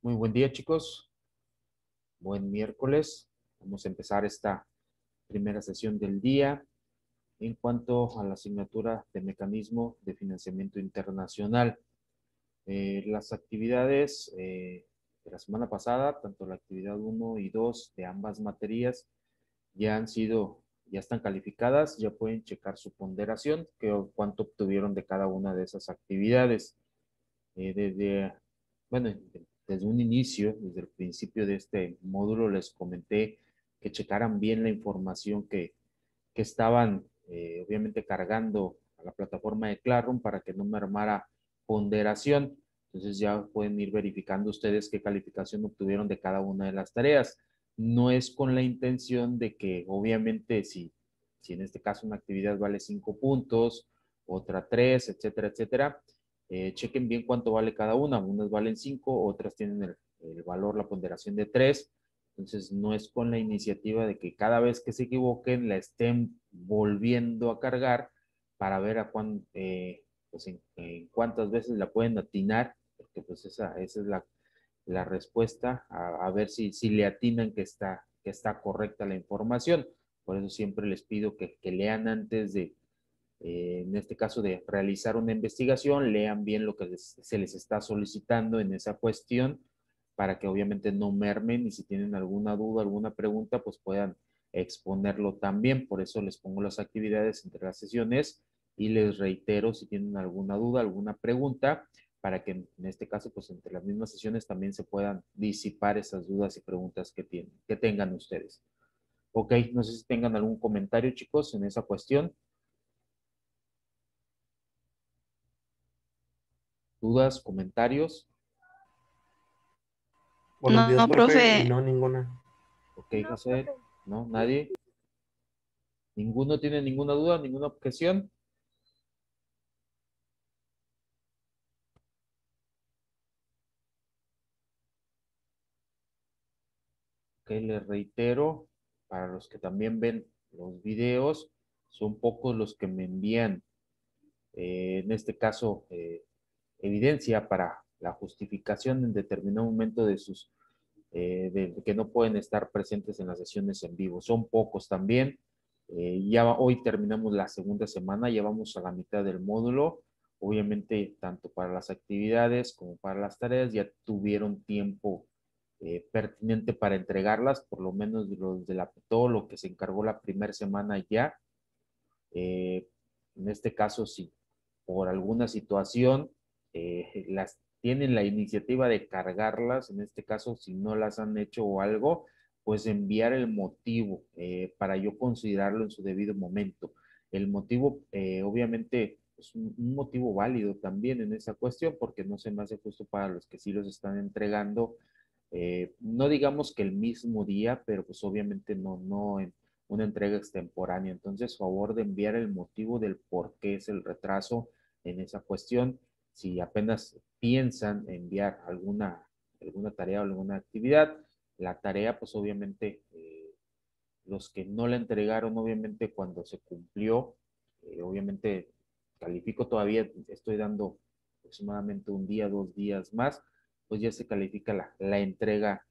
Muy buen día, chicos. Buen miércoles. Vamos a empezar esta primera sesión del día en cuanto a la asignatura de mecanismo de financiamiento internacional. Las actividades de la semana pasada, tanto la actividad 1 y 2 de ambas materias, ya están calificadas, ya pueden checar su ponderación, cuánto obtuvieron de cada una de esas actividades. Bueno, desde un inicio, desde el principio de este módulo, les comenté que checaran bien la información que estaban obviamente cargando a la plataforma de Classroom para que no mermara ponderación. Entonces ya pueden ir verificando ustedes qué calificación obtuvieron de cada una de las tareas. No es con la intención de que obviamente si en este caso una actividad vale 5 puntos, otra 3, etcétera, etcétera, chequen bien cuánto vale cada una. Unas valen 5, otras tienen el valor, la ponderación de 3. Entonces, no es con la iniciativa de que cada vez que se equivoquen la estén volviendo a cargar para ver pues en cuántas veces la pueden atinar, porque pues esa es la respuesta, a ver si le atinan que está correcta la información. Por eso siempre les pido que lean antes en este caso de realizar una investigación, lean bien lo que se les está solicitando en esa cuestión para que obviamente no mermen y si tienen alguna duda, alguna pregunta, pues puedan exponerlo también. Por eso les pongo las actividades entre las sesiones y les reitero si tienen alguna duda, alguna pregunta, para que en este caso, pues entre las mismas sesiones también se puedan disipar esas dudas y preguntas que tengan ustedes. Ok, no sé si tengan algún comentario, chicos, en esa cuestión. ¿Dudas, comentarios? Buenos días, No, profe, y profe. no ninguna. Ok, José, ¿no? ¿Nadie? ¿Ninguno tiene ninguna duda, ninguna objeción? Ok, les reitero, para los que también ven los videos, son pocos los que me envían, en este caso, evidencia para la justificación en determinado momento de que no pueden estar presentes en las sesiones en vivo. Son pocos también. Ya hoy terminamos la segunda semana, ya vamos a la mitad del módulo. Obviamente, tanto para las actividades como para las tareas ya tuvieron tiempo pertinente para entregarlas, por lo menos todo lo que se encargó la primera semana ya. Eh, en este caso, si por alguna situación las tienen la iniciativa de cargarlas, en este caso, si no las han hecho o algo, pues enviar el motivo para yo considerarlo en su debido momento. El motivo, obviamente, es un motivo válido también en esa cuestión, porque no se me hace justo para los que sí los están entregando, no digamos que el mismo día, pero pues obviamente no en una entrega extemporánea. Entonces, favor de enviar el motivo del por qué es el retraso en esa cuestión. Si apenas piensan enviar alguna tarea o alguna actividad, la tarea, pues obviamente, los que no la entregaron, obviamente cuando se cumplió, obviamente califico todavía, estoy dando aproximadamente un día, 2 días más, pues ya se califica la entrega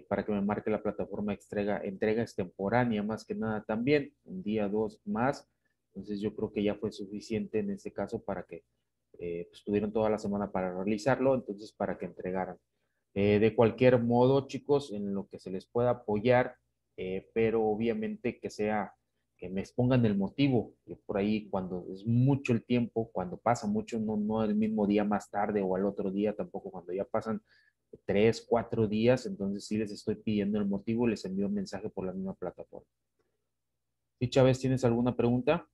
para que me marque la plataforma entrega extemporánea más que nada también, un día, dos más. Entonces yo creo que ya fue suficiente en este caso para que pues, tuvieron toda la semana para realizarlo, entonces para que entregaran. De cualquier modo, chicos, en lo que se les pueda apoyar, pero obviamente que me expongan el motivo, que por ahí cuando es mucho el tiempo, cuando pasa mucho, no el mismo día más tarde o al otro día, tampoco cuando ya pasan 3, 4 días, entonces sí les estoy pidiendo el motivo, les envío un mensaje por la misma plataforma. ¿Sí, Chávez, tienes alguna pregunta?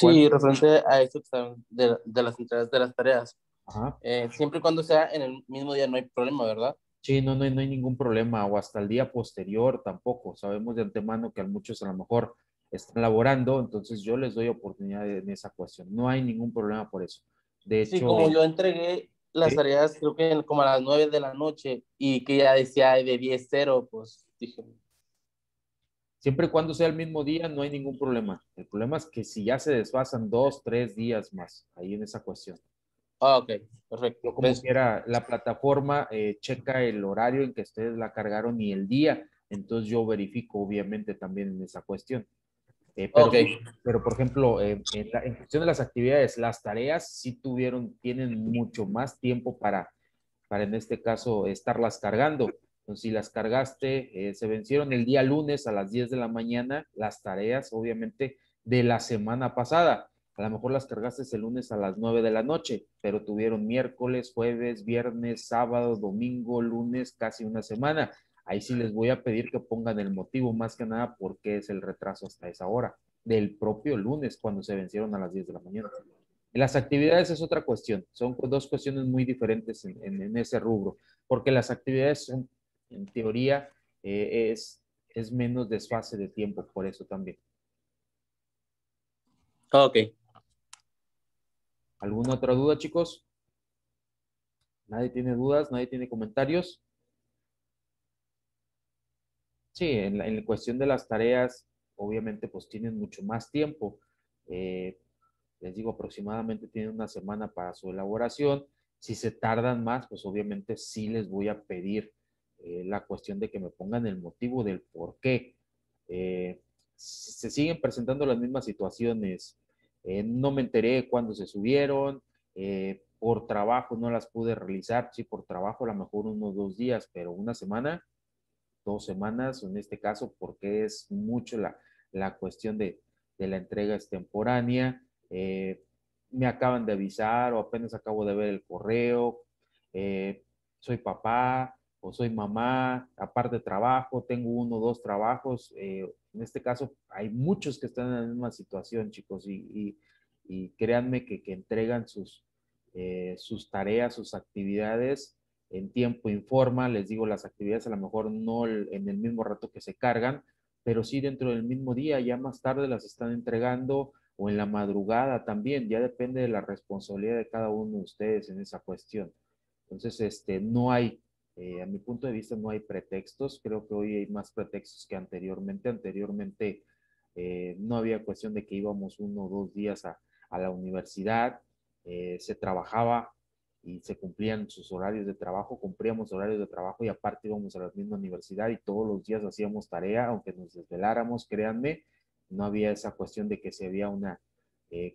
¿Cuál? Sí, referente a esto que están de las entregas de las tareas. Ajá. Siempre y cuando sea en el mismo día no hay problema, ¿verdad? Sí, no hay ningún problema, o hasta el día posterior tampoco. Sabemos de antemano que a muchos a lo mejor están laborando, entonces yo les doy oportunidad en esa cuestión. No hay ningún problema por eso. De Sí, como hecho, yo entregué las ¿sí? tareas creo que como a las 9 de la noche y que ya decía de 10:00, pues dije, Siempre y cuando sea el mismo día, no hay ningún problema. El problema es que si ya se desfasan 2, 3 días más, ahí en esa cuestión. Ah, ok, perfecto. Yo como quiera, la plataforma checa el horario en que ustedes la cargaron y el día, entonces yo verifico obviamente también en esa cuestión. Pero Ok, sí, pero por ejemplo, en cuestión de las actividades, las tareas sí tienen mucho más tiempo para en este caso estarlas cargando. Entonces, si las cargaste, se vencieron el día lunes a las 10 de la mañana, las tareas obviamente de la semana pasada. A lo mejor las cargaste el lunes a las 9 de la noche, pero tuvieron miércoles, jueves, viernes, sábado, domingo, lunes, casi una semana. Ahí sí les voy a pedir que pongan el motivo, más que nada, porque es el retraso hasta esa hora, del propio lunes, cuando se vencieron a las 10 de la mañana. Las actividades es otra cuestión, son dos cuestiones muy diferentes en ese rubro, porque las actividades son, en teoría, es menos desfase de tiempo, por eso también. ok. ¿Alguna otra duda, chicos? ¿Nadie tiene dudas? ¿Nadie tiene comentarios? Sí, en la cuestión de las tareas, obviamente, pues tienen mucho más tiempo. Eh, Les digo, aproximadamente tienen una semana para su elaboración. Si se tardan más, pues obviamente sí les voy a pedir la cuestión de que me pongan el motivo del por qué. Se siguen presentando las mismas situaciones. No me enteré cuándo se subieron. Por trabajo no las pude realizar. Sí, por trabajo a lo mejor 1 o 2 días, pero una semana, 2 semanas, en este caso, porque es mucho la cuestión de la entrega extemporánea. Me acaban de avisar o apenas acabo de ver el correo. Soy papá o soy mamá, aparte de trabajo, tengo 1 o 2 trabajos. En este caso, hay muchos que están en la misma situación, chicos, y créanme que entregan sus tareas, sus actividades en tiempo informa. Les digo, las actividades a lo mejor no en el mismo rato que se cargan, pero sí dentro del mismo día, ya más tarde las están entregando o en la madrugada también, ya depende de la responsabilidad de cada uno de ustedes en esa cuestión. Entonces, no hay, a mi punto de vista, no hay pretextos. Creo que hoy hay más pretextos que anteriormente. Anteriormente no había cuestión de que íbamos 1 o 2 días a la universidad, se trabajaba y se cumplían sus horarios de trabajo, cumplíamos horarios de trabajo y aparte íbamos a la misma universidad y todos los días hacíamos tarea, aunque nos desveláramos, créanme, no había esa cuestión de que se había una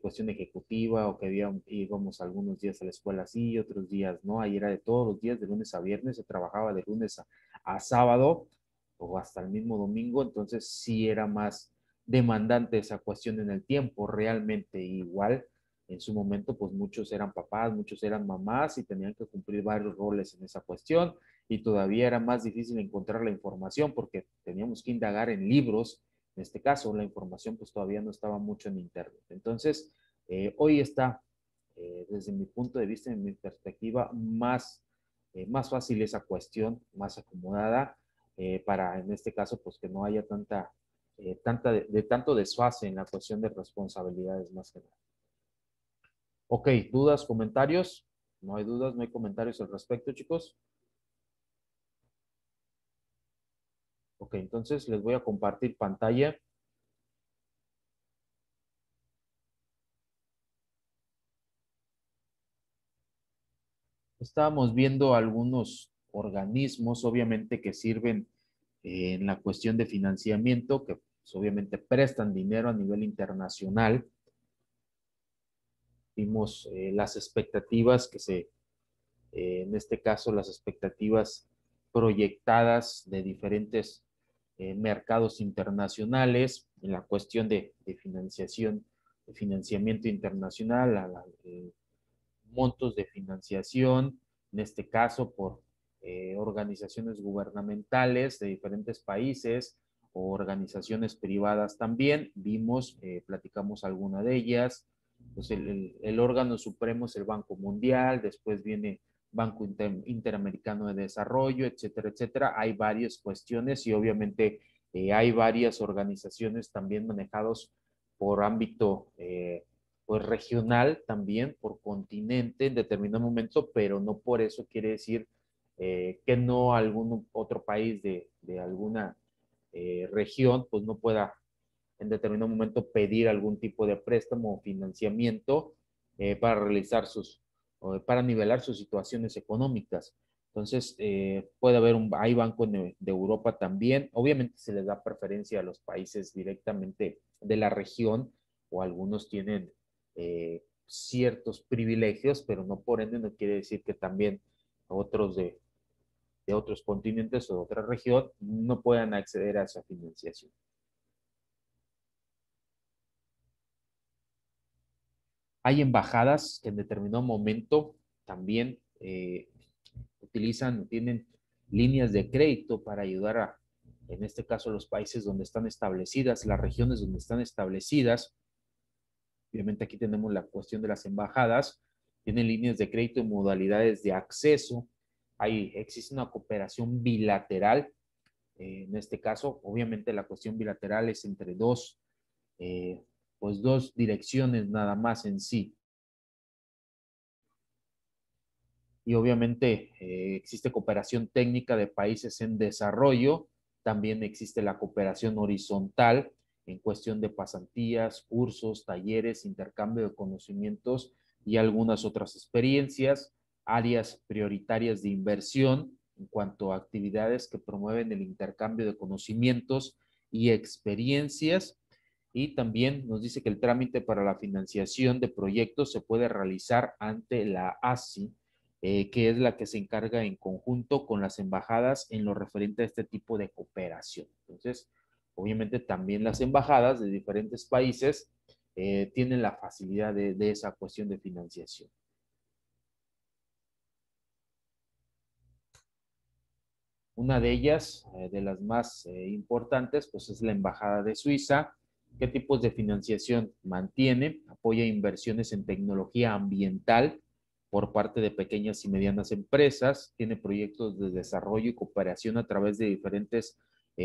cuestión ejecutiva o que íbamos algunos días a la escuela sí y otros días no, ahí era de todos los días, de lunes a viernes, se trabajaba de lunes a sábado o hasta el mismo domingo, entonces sí era más demandante esa cuestión en el tiempo, realmente igual en su momento, pues muchos eran papás, muchos eran mamás y tenían que cumplir varios roles en esa cuestión y todavía era más difícil encontrar la información porque teníamos que indagar en libros. En este caso, la información pues todavía no estaba mucho en Internet. Entonces, hoy está, desde mi punto de vista, en mi perspectiva, más fácil esa cuestión, más acomodada, para en este caso, pues que no haya tanto desfase en la cuestión de responsabilidades más que nada. Ok, ¿dudas, comentarios? No hay dudas, no hay comentarios al respecto, chicos. Ok, entonces les voy a compartir pantalla. Estábamos viendo algunos organismos, obviamente, que sirven en la cuestión de financiamiento, que pues, obviamente prestan dinero a nivel internacional. Vimos las expectativas en este caso, las expectativas proyectadas de diferentes mercados internacionales en la cuestión de financiación, de financiamiento internacional, montos de financiación, en este caso por organizaciones gubernamentales de diferentes países o organizaciones privadas también. Vimos, platicamos alguna de ellas. Pues el órgano supremo es el Banco Mundial, después viene Banco Interamericano de Desarrollo, etcétera, etcétera. Hay varias cuestiones y obviamente hay varias organizaciones también manejados por ámbito pues regional también, por continente en determinado momento, pero no por eso quiere decir que no algún otro país de alguna región pues no pueda en determinado momento pedir algún tipo de préstamo o financiamiento para realizar para nivelar sus situaciones económicas. Entonces, puede haber hay bancos de Europa también. Obviamente se les da preferencia a los países directamente de la región, o algunos tienen ciertos privilegios, pero no por ende no quiere decir que también otros de otros continentes o de otra región no puedan acceder a esa financiación. Hay embajadas que en determinado momento también tienen líneas de crédito para ayudar a, en este caso, los países donde están establecidas, las regiones donde están establecidas. Obviamente aquí tenemos la cuestión de las embajadas, tienen líneas de crédito y modalidades de acceso. Existe una cooperación bilateral. En este caso, obviamente la cuestión bilateral es entre eh, dos direcciones nada más en sí. Y obviamente existe cooperación técnica de países en desarrollo, también existe la cooperación horizontal en cuestión de pasantías, cursos, talleres, intercambio de conocimientos y algunas otras experiencias, áreas prioritarias de inversión en cuanto a actividades que promueven el intercambio de conocimientos y experiencias. Y también nos dice que el trámite para la financiación de proyectos se puede realizar ante la ASI, que es la que se encarga en conjunto con las embajadas en lo referente a este tipo de cooperación. Entonces, obviamente también las embajadas de diferentes países tienen la facilidad de esa cuestión de financiación. Una de ellas, de las más importantes, pues es la Embajada de Suiza. ¿Qué tipos de financiación mantiene? Apoya inversiones en tecnología ambiental por parte de pequeñas y medianas empresas. Tiene proyectos de desarrollo y cooperación a través de diferentes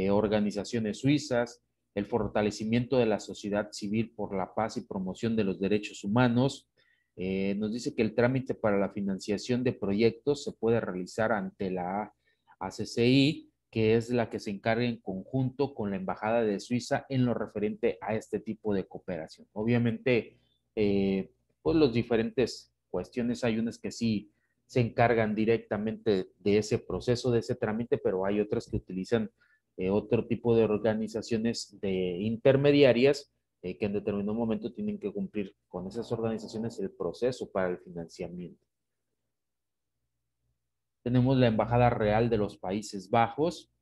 organizaciones suizas. El fortalecimiento de la sociedad civil por la paz y promoción de los derechos humanos. Nos dice que el trámite para la financiación de proyectos se puede realizar ante la ACCI, que es la que se encarga en conjunto con la Embajada de Suiza en lo referente a este tipo de cooperación. Obviamente, pues los diferentes cuestiones, hay unas que sí se encargan directamente de ese proceso, de ese trámite, pero hay otras que utilizan otro tipo de organizaciones de intermediarias que en determinado momento tienen que cumplir con esas organizaciones el proceso para el financiamiento. Tenemos la Embajada Real de los Países Bajos,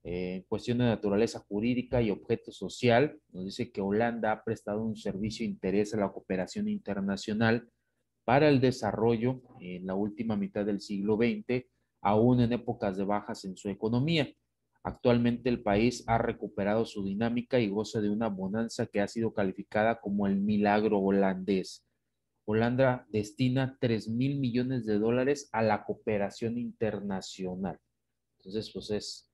en cuestión de naturaleza jurídica y objeto social. Nos dice que Holanda ha prestado un servicio de interés a la cooperación internacional para el desarrollo en la última mitad del siglo XX, aún en épocas de bajas en su economía. Actualmente el país ha recuperado su dinámica y goza de una bonanza que ha sido calificada como el milagro holandés. Holanda destina 3.000 millones de dólares a la cooperación internacional. Entonces, pues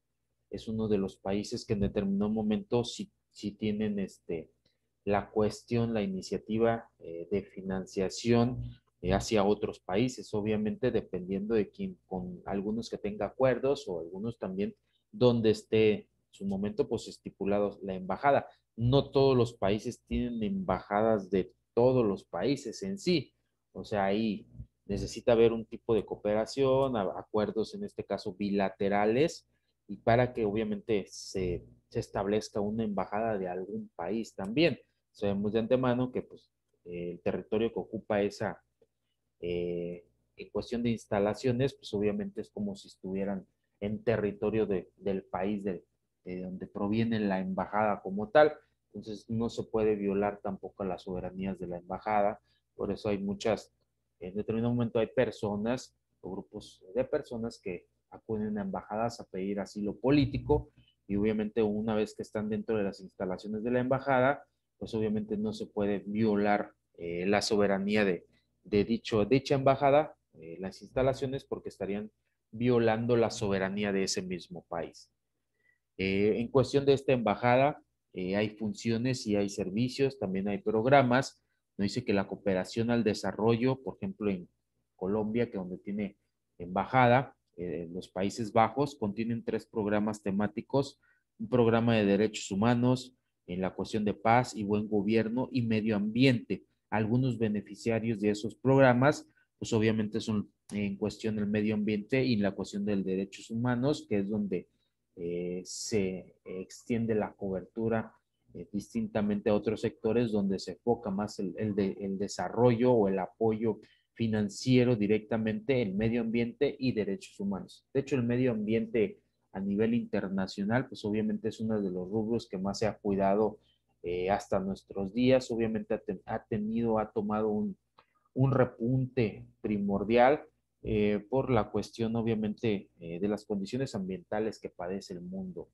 es uno de los países que en determinado momento sí tienen la cuestión, la iniciativa de financiación hacia otros países, obviamente dependiendo de quién, con algunos que tenga acuerdos o algunos también donde esté en su momento pues estipulados la embajada. No todos los países tienen embajadas de todos los países en sí, o sea, ahí necesita haber un tipo de cooperación, acuerdos en este caso bilaterales, y para que obviamente se establezca una embajada de algún país también. Sabemos de antemano que pues, el territorio que ocupa esa, en cuestión de instalaciones, pues obviamente es como si estuvieran en territorio del país de donde proviene la embajada como tal. Entonces no se puede violar tampoco las soberanías de la embajada. Por eso hay muchas, en determinado momento hay personas o grupos de personas que acuden a embajadas a pedir asilo político, y obviamente una vez que están dentro de las instalaciones de la embajada, pues obviamente no se puede violar la soberanía dicha embajada, las instalaciones, porque estarían violando la soberanía de ese mismo país. En cuestión de esta embajada, hay funciones y hay servicios, también hay programas. Nos dice que la cooperación al desarrollo, por ejemplo, en Colombia, que donde tiene embajada, los Países Bajos, contienen 3 programas temáticos: un programa de derechos humanos, en la cuestión de paz y buen gobierno y medio ambiente. Algunos beneficiarios de esos programas pues obviamente son en cuestión del medio ambiente y la cuestión de derechos humanos, que es donde se extiende la cobertura distintamente a otros sectores donde se enfoca más el desarrollo o el apoyo financiero directamente en medio ambiente y derechos humanos. De hecho, el medio ambiente a nivel internacional, pues obviamente es uno de los rubros que más se ha cuidado hasta nuestros días. Obviamente ha tomado un repunte primordial por la cuestión, obviamente, de las condiciones ambientales que padece el mundo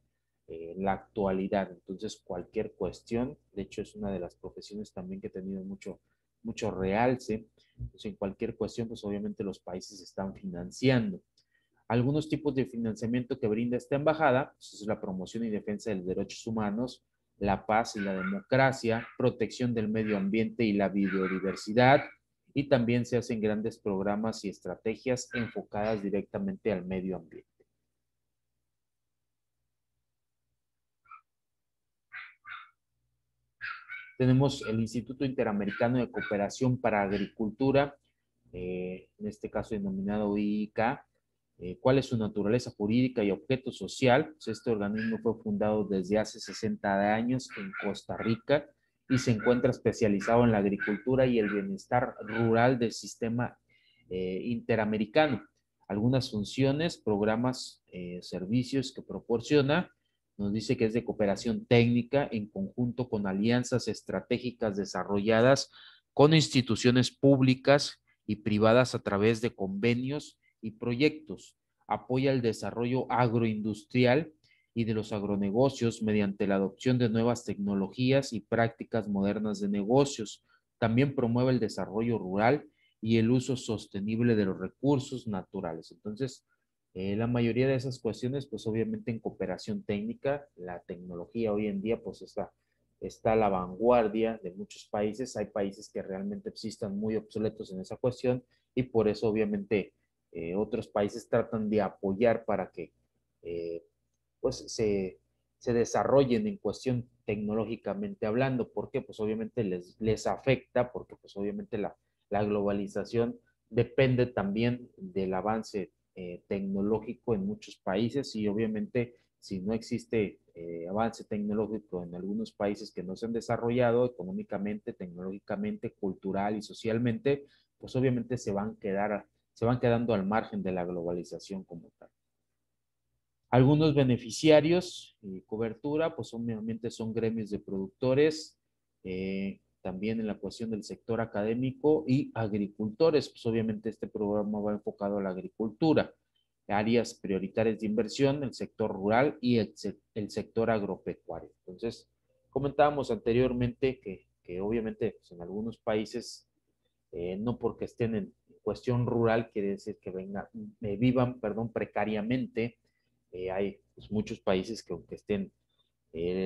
en la actualidad. Entonces, cualquier cuestión, de hecho, es una de las profesiones también que ha tenido mucho realce. Entonces, en cualquier cuestión, pues obviamente los países están financiando. Algunos tipos de financiamiento que brinda esta embajada pues, es la promoción y defensa de los derechos humanos, la paz y la democracia, protección del medio ambiente y la biodiversidad, y también se hacen grandes programas y estrategias enfocadas directamente al medio ambiente. Tenemos el Instituto Interamericano de Cooperación para Agricultura, en este caso denominado IICA. ¿Cuál es su naturaleza jurídica y objeto social? Pues este organismo fue fundado desde hace 60 años en Costa Rica y se encuentra especializado en la agricultura y el bienestar rural del sistema interamericano. Algunas funciones, programas, servicios que proporciona, nos dice que es de cooperación técnica en conjunto con alianzas estratégicas desarrolladas con instituciones públicas y privadas a través de convenios y proyectos. Apoya el desarrollo agroindustrial y de los agronegocios mediante la adopción de nuevas tecnologías y prácticas modernas de negocios. También promueve el desarrollo rural y el uso sostenible de los recursos naturales. Entonces, la mayoría de esas cuestiones, pues obviamente en cooperación técnica, la tecnología hoy en día, pues está a la vanguardia de muchos países. Hay países que realmente existan muy obsoletos en esa cuestión y por eso obviamente otros países tratan de apoyar para que eh, pues se desarrollen en cuestión tecnológicamente hablando. ¿Por qué? Pues obviamente les afecta, porque pues obviamente la globalización depende también del avance tecnológico en muchos países y obviamente si no existe avance tecnológico en algunos países que no se han desarrollado económicamente, tecnológicamente, cultural y socialmente, pues obviamente se van quedando al margen de la globalización como tal. Algunos beneficiarios y cobertura, pues obviamente son gremios de productores, también en la cuestión del sector académico y agricultores, pues obviamente este programa va enfocado a la agricultura, áreas prioritarias de inversión, el sector rural y el sector agropecuario. Entonces, comentábamos anteriormente que obviamente pues, en algunos países, no porque estén en cuestión rural, quiere decir que vivan, perdón, precariamente. Hay pues, muchos países que aunque estén,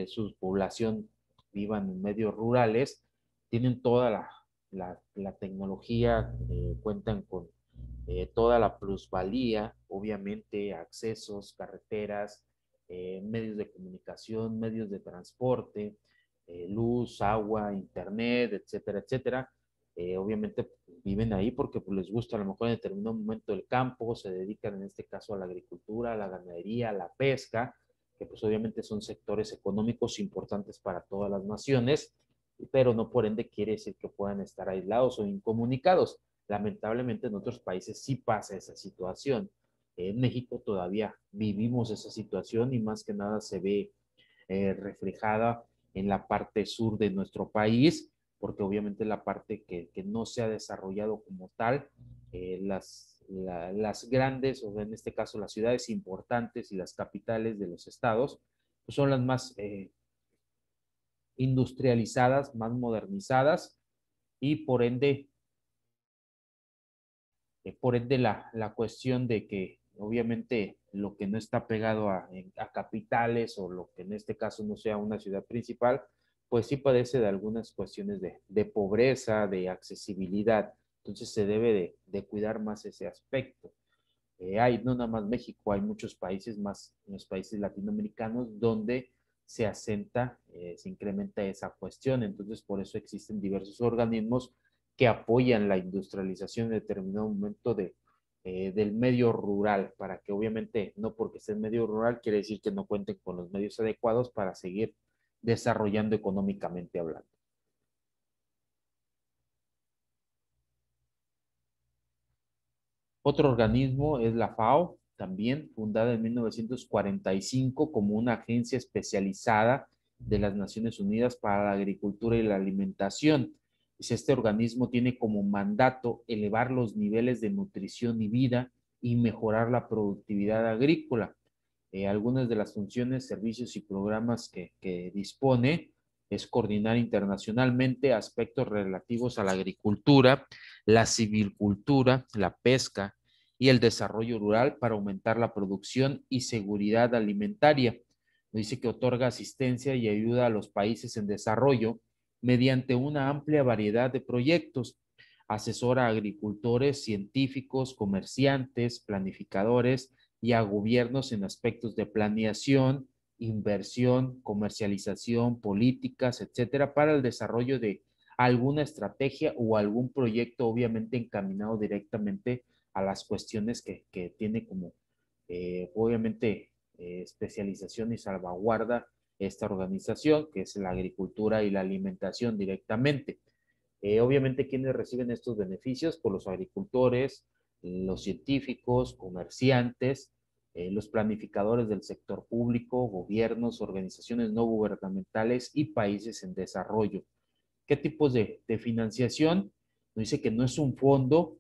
su población vivan en medios rurales, tienen toda la tecnología, cuentan con toda la plusvalía, obviamente, accesos, carreteras, medios de comunicación, medios de transporte, luz, agua, internet, etcétera, etcétera. Obviamente viven ahí porque pues, les gusta a lo mejor en determinado momento el campo, se dedican en este caso a la agricultura, a la ganadería, a la pesca, que pues obviamente son sectores económicos importantes para todas las naciones, pero no por ende quiere decir que puedan estar aislados o incomunicados. Lamentablemente en otros países sí pasa esa situación. En México todavía vivimos esa situación y más que nada se ve reflejada en la parte sur de nuestro país, porque obviamente la parte que no se ha desarrollado como tal, las grandes, o en este caso las ciudades importantes y las capitales de los estados, pues son las más industrializadas, más modernizadas y por ende la cuestión de que obviamente lo que no está pegado a capitales o lo que en este caso no sea una ciudad principal, pues sí padece de algunas cuestiones de pobreza, de accesibilidad. Entonces se debe de cuidar más ese aspecto. Hay no nada más México, hay muchos países más, en los países latinoamericanos, donde se asenta, se incrementa esa cuestión. Entonces, por eso existen diversos organismos que apoyan la industrialización en determinado momento del medio rural, para que obviamente no porque esté en medio rural quiere decir que no cuenten con los medios adecuados para seguir desarrollando económicamente hablando. Otro organismo es la FAO, también fundada en 1945 como una agencia especializada de las Naciones Unidas para la Agricultura y la Alimentación. Este organismo tiene como mandato elevar los niveles de nutrición y vida y mejorar la productividad agrícola. Algunas de las funciones, servicios y programas que dispone es coordinar internacionalmente aspectos relativos a la agricultura, la silvicultura, la pesca y el desarrollo rural para aumentar la producción y seguridad alimentaria. Dice que otorga asistencia y ayuda a los países en desarrollo mediante una amplia variedad de proyectos. Asesora a agricultores, científicos, comerciantes, planificadores y a gobiernos en aspectos de planeación, inversión, comercialización, políticas, etcétera, para el desarrollo de alguna estrategia o algún proyecto, obviamente encaminado directamente a las cuestiones que tiene como, obviamente, especialización y salvaguarda esta organización, que es la agricultura y la alimentación directamente. Obviamente, ¿quiénes reciben estos beneficios? Por los agricultores, los científicos, comerciantes, los planificadores del sector público, gobiernos, organizaciones no gubernamentales y países en desarrollo. ¿Qué tipos de financiación? Nos dice que no es un fondo,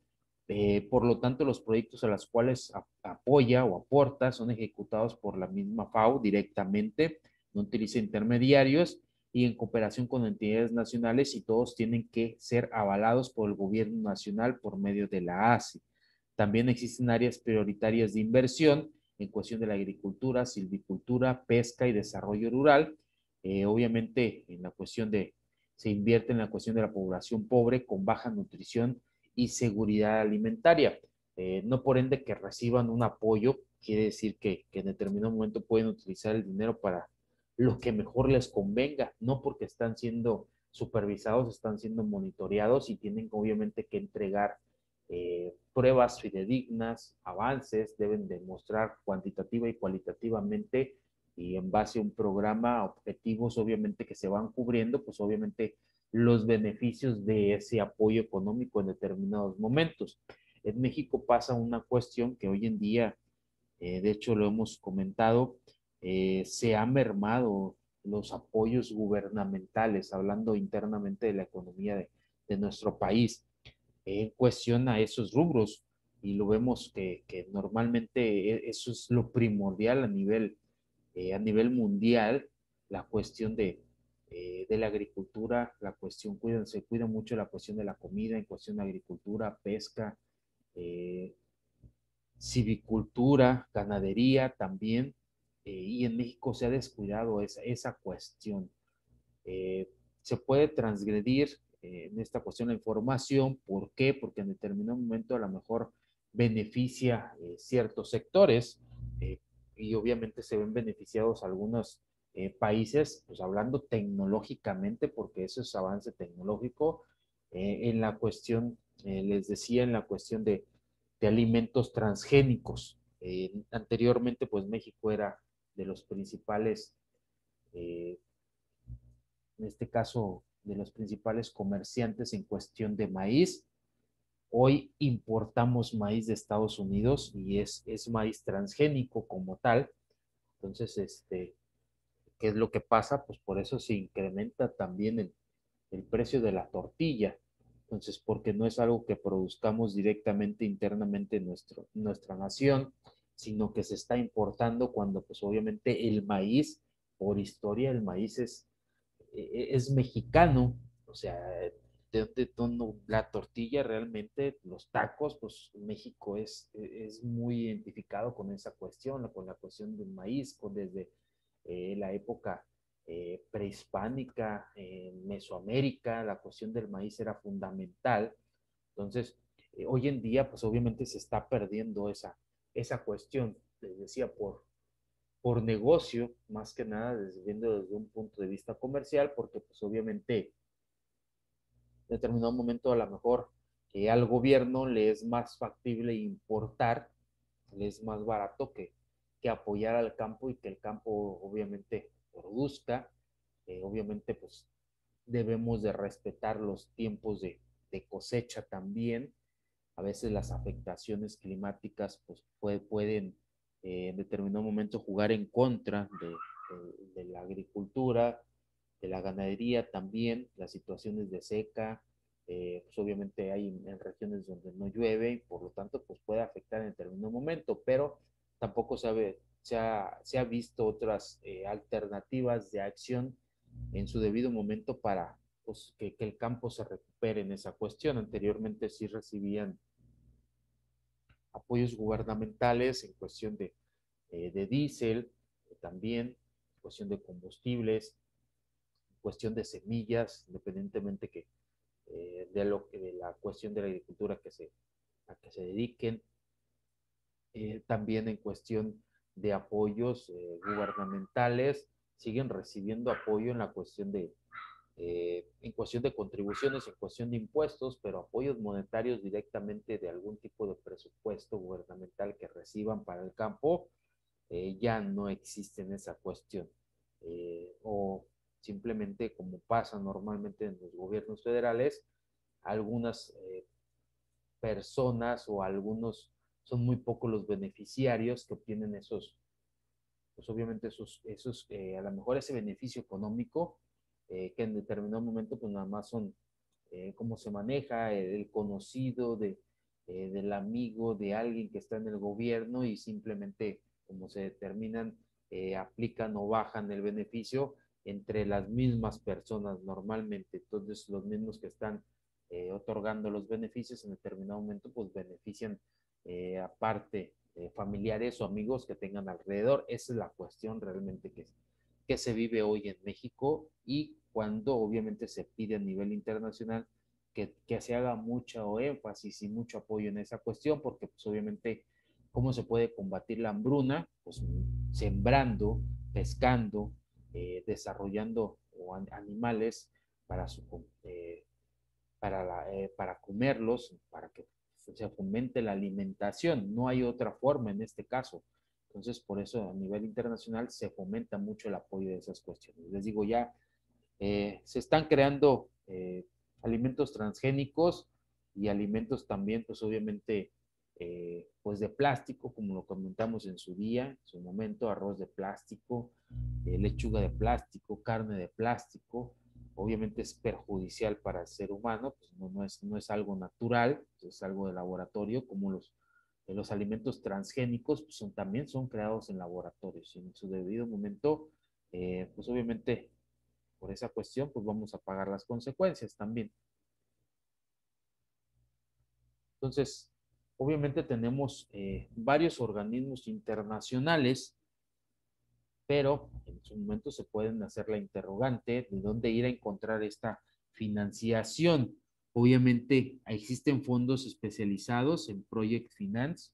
por lo tanto los proyectos a los cuales apoya o aporta son ejecutados por la misma FAO directamente, no utiliza intermediarios y en cooperación con entidades nacionales, y todos tienen que ser avalados por el gobierno nacional por medio de la ASI. También existen áreas prioritarias de inversión en cuestión de la agricultura, silvicultura, pesca y desarrollo rural. Obviamente en la cuestión se invierte en la cuestión de la población pobre con baja nutrición y seguridad alimentaria. No por ende que reciban un apoyo, quiere decir que en determinado momento pueden utilizar el dinero para lo que mejor les convenga, no porque están siendo supervisados, están siendo monitoreados y tienen obviamente que entregar pruebas fidedignas, avances, deben demostrar cuantitativa y cualitativamente, y en base a un programa, objetivos obviamente que se van cubriendo, pues obviamente los beneficios de ese apoyo económico en determinados momentos. En México pasa una cuestión que hoy en día, de hecho lo hemos comentado, se han mermado los apoyos gubernamentales, hablando internamente de la economía de nuestro país, cuestiona esos rubros, y lo vemos que normalmente eso es lo primordial a nivel mundial, la cuestión de la agricultura, la cuestión, se cuida mucho la cuestión de la comida, en cuestión de agricultura, pesca, eh, civicultura, ganadería también, y en México se ha descuidado esa cuestión. Eh, Se puede transgredir en esta cuestión la información. ¿Por qué? Porque en determinado momento a lo mejor beneficia ciertos sectores, eh, y obviamente se ven beneficiados algunos países, pues hablando tecnológicamente, porque eso es avance tecnológico, en la cuestión, les decía, en la cuestión de alimentos transgénicos. Anteriormente, pues México era de los principales, eh, en este caso, de los principales comerciantes en cuestión de maíz. Hoy importamos maíz de Estados Unidos y es maíz transgénico como tal. Entonces, ¿qué es lo que pasa? Pues por eso se incrementa también el precio de la tortilla. Entonces, porque no es algo que produzcamos directamente internamente en nuestra nación, sino que se está importando cuando pues obviamente el maíz, por historia, el maíz es mexicano, o sea, la tortilla realmente, los tacos, pues México es muy identificado con esa cuestión, con la cuestión del maíz, desde la época prehispánica, en Mesoamérica, la cuestión del maíz era fundamental. Entonces, hoy en día, pues obviamente se está perdiendo esa cuestión, les decía, por negocio, más que nada, viendo desde un punto de vista comercial, porque pues obviamente determinado momento a lo mejor al gobierno le es más factible importar, le es más barato que apoyar al campo y que el campo obviamente produzca. Obviamente pues debemos de respetar los tiempos de cosecha también. A veces las afectaciones climáticas pues pueden en determinado momento jugar en contra de la agricultura, de la ganadería también, las situaciones de seca, pues obviamente hay en regiones donde no llueve y por lo tanto pues puede afectar en determinado momento, pero tampoco se ha visto otras alternativas de acción en su debido momento para pues, que el campo se recupere en esa cuestión. Anteriormente sí recibían apoyos gubernamentales en cuestión de diésel, también en cuestión de combustibles, en cuestión de semillas, independientemente de la cuestión de la agricultura a que se dediquen, también en cuestión de apoyos gubernamentales, siguen recibiendo apoyo en la cuestión en cuestión de contribuciones, en cuestión de impuestos, pero apoyos monetarios directamente de algún tipo de presupuesto gubernamental que reciban para el campo, ya no existe en esa cuestión. O simplemente como pasa normalmente en los gobiernos federales, algunas personas o algunos, son muy pocos los beneficiarios que obtienen pues obviamente a lo mejor ese beneficio económico, que en determinado momento pues nada más son cómo se maneja, el conocido del amigo de alguien que está en el gobierno y simplemente como se determinan, aplican o bajan el beneficio entre las mismas personas normalmente. Entonces los mismos que están otorgando los beneficios en determinado momento pues benefician aparte familiares o amigos que tengan alrededor. Esa es la cuestión realmente que se vive hoy en México y cuando obviamente se pide a nivel internacional que se haga mucho énfasis y mucho apoyo en esa cuestión, porque pues obviamente cómo se puede combatir la hambruna, pues sembrando, pescando, desarrollando animales para para comerlos, para que se fomente la alimentación. No hay otra forma en este caso. Entonces, por eso a nivel internacional se fomenta mucho el apoyo de esas cuestiones. Les digo, ya se están creando alimentos transgénicos y alimentos también, pues obviamente, pues de plástico, como lo comentamos en su día, en su momento, arroz de plástico, lechuga de plástico, carne de plástico. Obviamente es perjudicial para el ser humano, pues no es algo natural, es algo de laboratorio, como los alimentos transgénicos pues también son creados en laboratorios y en su debido momento, pues obviamente por esa cuestión, pues vamos a pagar las consecuencias también. Entonces, obviamente tenemos varios organismos internacionales, pero en su momento se pueden hacer la interrogante de dónde ir a encontrar esta financiación. Obviamente existen fondos especializados en Project Finance.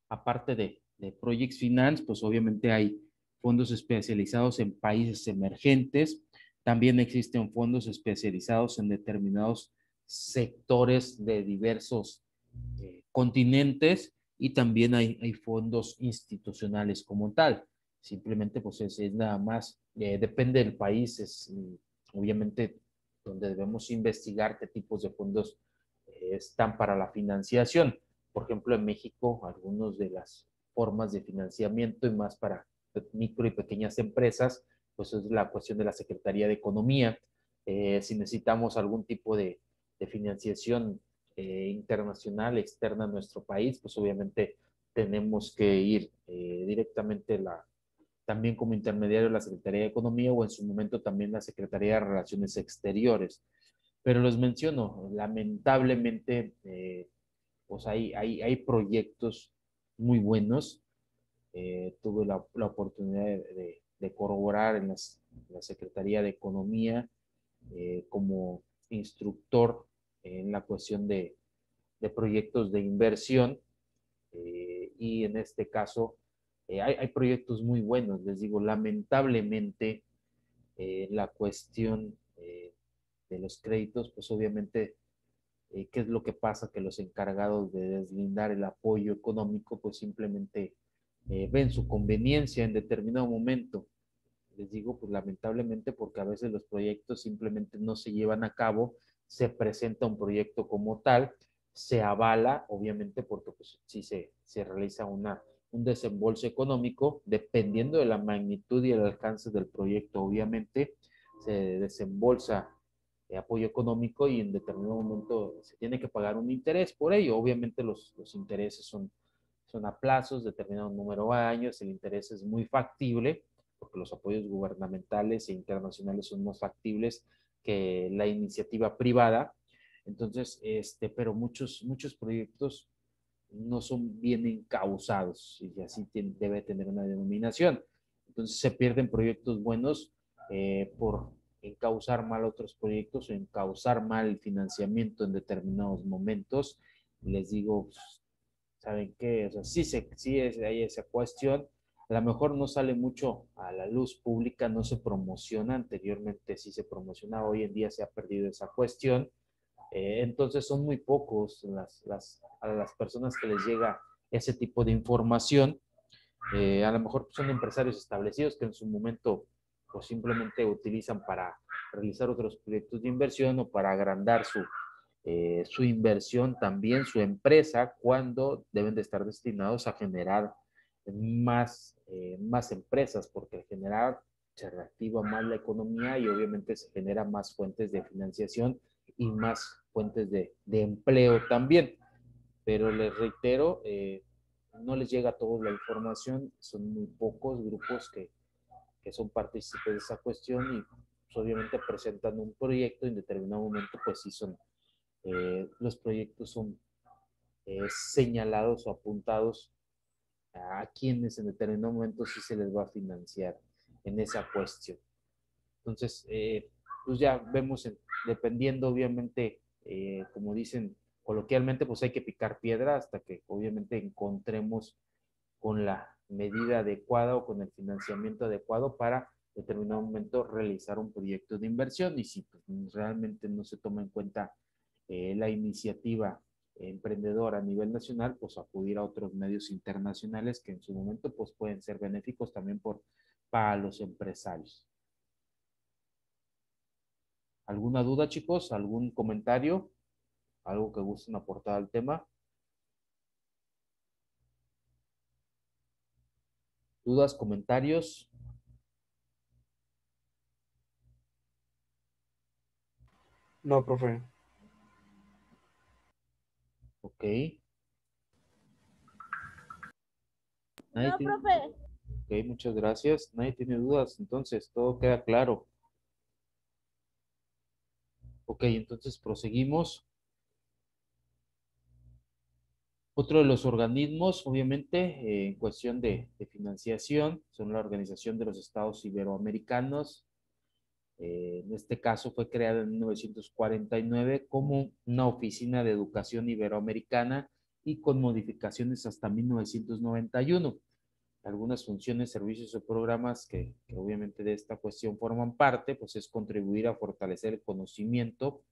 Aparte de Project Finance, pues obviamente hay fondos especializados en países emergentes. También existen fondos especializados en determinados sectores de diversos continentes y también hay fondos institucionales como tal. Simplemente pues es nada más, depende del país, obviamente donde debemos investigar qué tipos de fondos están para la financiación. Por ejemplo, en México, algunas de las formas de financiamiento y más para micro y pequeñas empresas, pues es la cuestión de la Secretaría de Economía. Si necesitamos algún tipo de financiación internacional externa a nuestro país, pues obviamente tenemos que ir directamente también como intermediario la Secretaría de Economía o en su momento también la Secretaría de Relaciones Exteriores. Pero les menciono, lamentablemente, pues hay proyectos muy buenos. Tuve la oportunidad de corroborar en la Secretaría de Economía como instructor en la cuestión de proyectos de inversión Y en este caso hay proyectos muy buenos, les digo, lamentablemente la cuestión de los créditos, pues obviamente, ¿qué es lo que pasa? Que los encargados de deslindar el apoyo económico, pues simplemente ven su conveniencia en determinado momento. Les digo, pues lamentablemente, porque a veces los proyectos simplemente no se llevan a cabo, se presenta un proyecto como tal, se avala, obviamente, porque pues sí se realiza un desembolso económico, dependiendo de la magnitud y el alcance del proyecto, obviamente, se desembolsa apoyo económico y en determinado momento se tiene que pagar un interés por ello. Obviamente los intereses son a plazos, determinado número de años, el interés es muy factible, porque los apoyos gubernamentales e internacionales son más factibles que la iniciativa privada. Entonces, pero muchos proyectos no son bien encausados y así debe tener una denominación. Entonces se pierden proyectos buenos por encauzar mal otros proyectos o encauzar mal el financiamiento en determinados momentos. Les digo, ¿saben qué? O sea, hay esa cuestión. A lo mejor no sale mucho a la luz pública, no se promociona. Anteriormente sí se promocionaba, hoy en día se ha perdido esa cuestión. Entonces son muy pocos a las personas que les llega ese tipo de información. A lo mejor son empresarios establecidos que en su momento pues simplemente utilizan para realizar otros proyectos de inversión o para agrandar su inversión, también su empresa, cuando deben de estar destinados a generar más empresas, porque al generar se reactiva más la economía y obviamente se genera más fuentes de financiación y más fuentes de empleo también. Pero les reitero, no les llega a todos la información, son muy pocos grupos que son partícipes de esa cuestión y pues, obviamente presentan un proyecto y en determinado momento pues sí los proyectos son señalados o apuntados a quienes en determinado momento sí se les va a financiar en esa cuestión. Entonces, pues ya vemos, dependiendo obviamente, como dicen coloquialmente, pues hay que picar piedra hasta que obviamente encontremos con la medida adecuada o con el financiamiento adecuado para determinado momento realizar un proyecto de inversión y si pues, realmente no se toma en cuenta la iniciativa emprendedora a nivel nacional, pues acudir a otros medios internacionales que en su momento pues pueden ser benéficos también para los empresarios. ¿Alguna duda, chicos? ¿Algún comentario? ¿Algo que gusten aportar al tema? ¿Dudas, comentarios? No, profe. Ok. No, profe. Ok, muchas gracias. Nadie tiene dudas, entonces todo queda claro. Ok, entonces proseguimos. Otro de los organismos, obviamente, en cuestión de financiación, son la Organización de los Estados Iberoamericanos. En este caso fue creada en 1949 como una oficina de educación iberoamericana y con modificaciones hasta 1991. Algunas funciones, servicios o programas que obviamente de esta cuestión forman parte, pues es contribuir a fortalecer el conocimiento,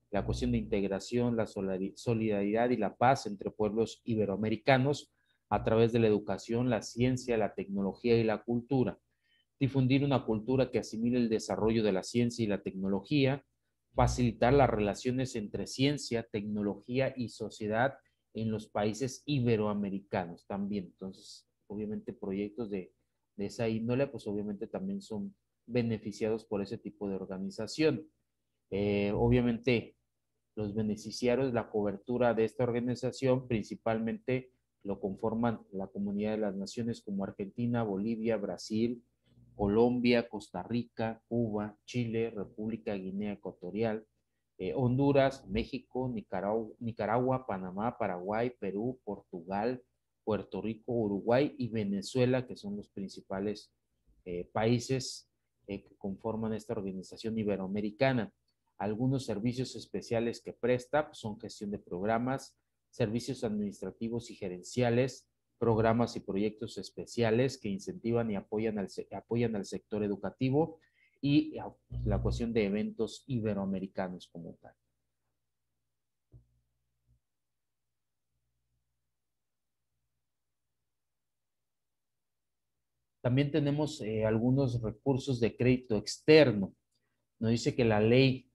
la cuestión de integración, la solidaridad y la paz entre pueblos iberoamericanos a través de la educación, la ciencia, la tecnología y la cultura. Difundir una cultura que asimile el desarrollo de la ciencia y la tecnología, facilitar las relaciones entre ciencia, tecnología y sociedad en los países iberoamericanos también. Entonces, obviamente proyectos de esa índole, pues obviamente también son beneficiados por ese tipo de organización. Obviamente, los beneficiarios, la cobertura de esta organización principalmente lo conforman la Comunidad de las Naciones como Argentina, Bolivia, Brasil, Colombia, Costa Rica, Cuba, Chile, República Guinea Ecuatorial, Honduras, México, Nicaragua, Panamá, Paraguay, Perú, Portugal, Puerto Rico, Uruguay y Venezuela, que son los principales países que conforman esta organización iberoamericana. Algunos servicios especiales que presta son gestión de programas, servicios administrativos y gerenciales, programas y proyectos especiales que incentivan y apoyan al sector educativo y la cuestión de eventos iberoamericanos como tal. También tenemos algunos recursos de crédito externo. Nos dice que la ley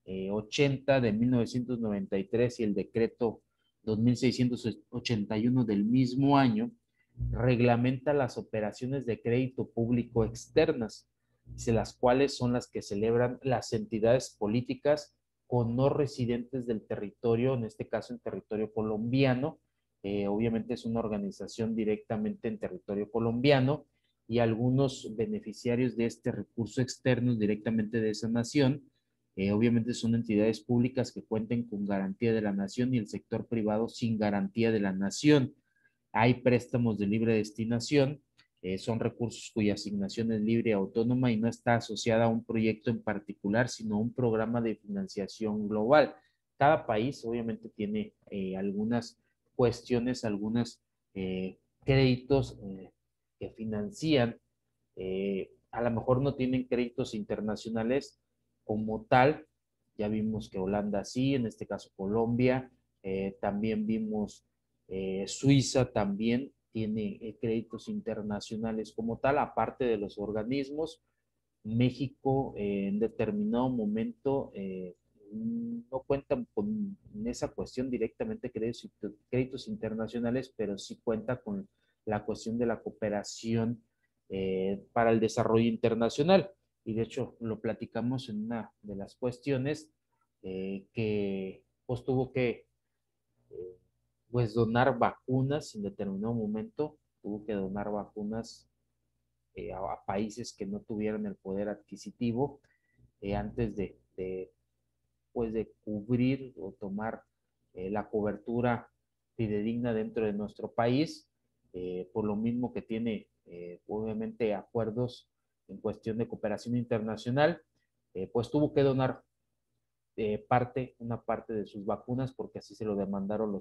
80 de 1993 y el decreto 2681 del mismo año reglamenta las operaciones de crédito público externas, las cuales son las que celebran las entidades políticas con no residentes del territorio, en este caso en territorio colombiano. Obviamente es una organización directamente en territorio colombiano y algunos beneficiarios de este recurso externo directamente de esa nación. Obviamente son entidades públicas que cuenten con garantía de la nación y el sector privado sin garantía de la nación. Hay préstamos de libre destinación, son recursos cuya asignación es libre y autónoma y no está asociada a un proyecto en particular, sino a un programa de financiación global. Cada país obviamente tiene algunas cuestiones, algunos créditos que financian. A lo mejor no tienen créditos internacionales como tal. Ya vimos que Holanda sí, en este caso Colombia. También vimos Suiza también tiene créditos internacionales como tal, aparte de los organismos. México en determinado momento no cuentan con esa cuestión directamente créditos internacionales, pero sí cuenta con la cuestión de la cooperación para el desarrollo internacional. Y de hecho lo platicamos en una de las cuestiones que pues tuvo que pues donar vacunas en determinado momento, tuvo que donar vacunas a países que no tuvieran el poder adquisitivo antes pues de cubrir o tomar la cobertura fidedigna dentro de nuestro país, por lo mismo que tiene obviamente acuerdos en cuestión de cooperación internacional, pues tuvo que donar una parte de sus vacunas porque así se lo demandaron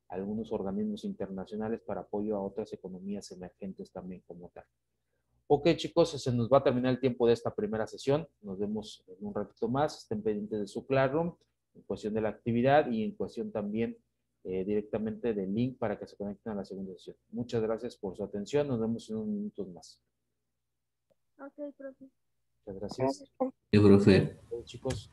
algunos organismos internacionales para apoyo a otras economías emergentes también como tal. Ok, chicos, se nos va a terminar el tiempo de esta primera sesión. Nos vemos en un ratito más. Estén pendientes de su Classroom en cuestión de la actividad y en cuestión también directamente del link para que se conecten a la segunda sesión. Muchas gracias por su atención. Nos vemos en unos minutos más. Ok, profe. Muchas gracias. Sí, profe. Chicos.